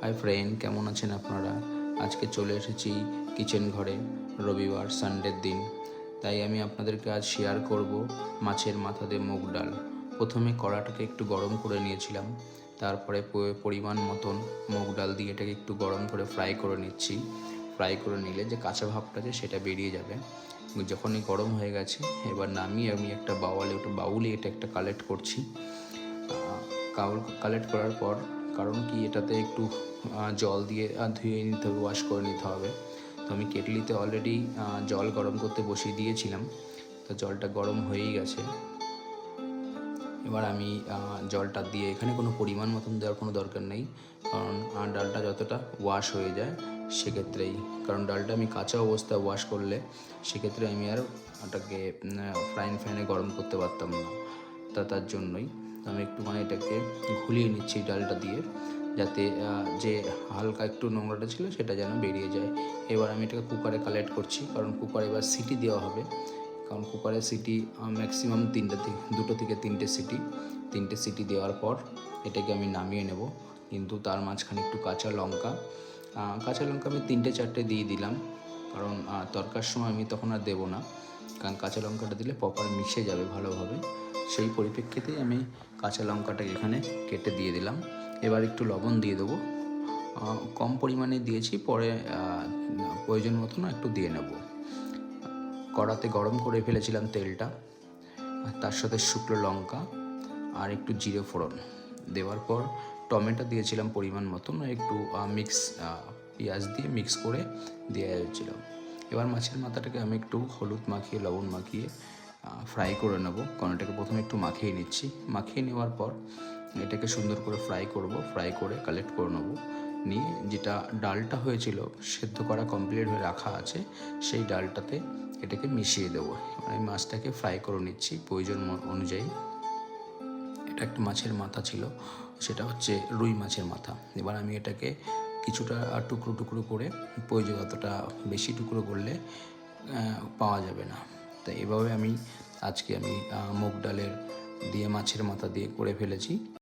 Hi friend, কেমন আছেন আপনারা? আজকে চলে এসেছি কিচেন ঘরে, রবিবার সানডের দিন। তাই আমি আপনাদেরকে আজ শেয়ার করব মাছের মাথা দিয়ে মুগ ডাল। প্রথমে কড়াটাকে একটু গরম করে নিয়েছিলাম, তারপরে পরিমাণ মতন মুগ ডাল দিয়ে এটাকে একটু গরম করে ফ্রাই করে নিচ্ছি। ফ্রাই করে নিলে যে কাঁচা ভাবটা আছে সেটা বেরিয়ে যাবে। যখনই গরম হয়ে গেছে, এবার নামিয়ে আমি একটা বাউলে এটা একটা কালেক্ট করছি। কালেক্ট করার পর, কারণ কি এটাতে একটু জল দিয়ে ধুয়ে নিতে হবে, ওয়াশ করে নিতে হবে। তো আমি কেটলিতে অলরেডি জল গরম করতে বসিয়ে দিয়েছিলাম, তো জলটা গরম হয়েই গেছে। এবার আমি জলটা দিয়ে, এখানে কোনো পরিমাণ মতন দেওয়ার কোনো দরকার নেই, কারণ ডালটা যতটা ওয়াশ হয়ে যায় সেক্ষেত্রেই, কারণ ডালটা আমি কাঁচা অবস্থায় ওয়াশ করলে সেক্ষেত্রে আমি আর ওটাকে ফ্রাইং প্যানে গরম করতে পারতাম না। তার জন্যই আমি একটুখানি এটাকে ঘুলিয়ে নিচ্ছি ডালটা দিয়ে, যাতে যে হালকা একটু নোংরাটা ছিল সেটা যেন বেরিয়ে যায়। এবার আমি এটাকে কুকারে কালেক্ট করছি, কারণ কুকারে এবার সিটি দেওয়া হবে। কারণ কুকারের সিটি ম্যাক্সিমাম দুটো থেকে তিনটে সিটি দেওয়ার পর এটাকে আমি নামিয়ে নেব। কিন্তু তার মাঝখানে একটু কাঁচা লঙ্কা আমি 3-4টে দিয়ে দিলাম, কারণ তরকার সময় আমি তখন আর দেবো না, কারণ কাঁচা লঙ্কাটা দিলে প্রপার মিশে যাবে ভালোভাবে। সেই পরিপ্রেক্ষিতেই আমি কাঁচা লঙ্কাটাকে এখানে কেটে দিয়ে দিলাম। এবার একটু লবণ দিয়ে দেবো, কম পরিমাণে দিয়েছি, পরে প্রয়োজন মতো না একটু দিয়ে নেব। কড়াতে গরম করে ফেলেছিলাম তেলটা, তার সাথে শুকনো লঙ্কা আর একটু জিরে ফোড়ন দেওয়ার পর টমেটো দিয়েছিলাম পরিমাণ মতন, একটু পেঁয়াজ দিয়ে মিক্স করে দেওয়া হয়েছিল। এবার মাছের মাথাটাকে আমি একটু হলুদ মাখিয়ে, লবণ মাখিয়ে ফ্রাই করে নেব, কারণ এটাকে প্রথমে একটু মাখিয়ে নিচ্ছি। মাখিয়ে নেওয়ার পর এটাকে সুন্দর করে ফ্রাই করে কালেক্ট করে নেব। নিয়ে যেটা ডালটা হয়েছিল, সেদ্ধ করা কমপ্লিট হয়ে রাখা আছে, সেই ডালটাতে এটাকে মিশিয়ে দেবো। আমি মাছটাকে ফ্রাই করে নিচ্ছি প্রয়োজন অনুযায়ী। এটা একটা মাছের মাথা ছিল, সেটা হচ্ছে রুই মাছের মাথা। এবার আমি এটাকে কিছুটা টুকরো করে, প্রয়োজন অতটা বেশি টুকরো করলে পাওয়া যাবে না, তাই এভাবে আজকে আমি মুগ ডালের দিয়ে মাছের মাথা দিয়ে করে ফেলেছি।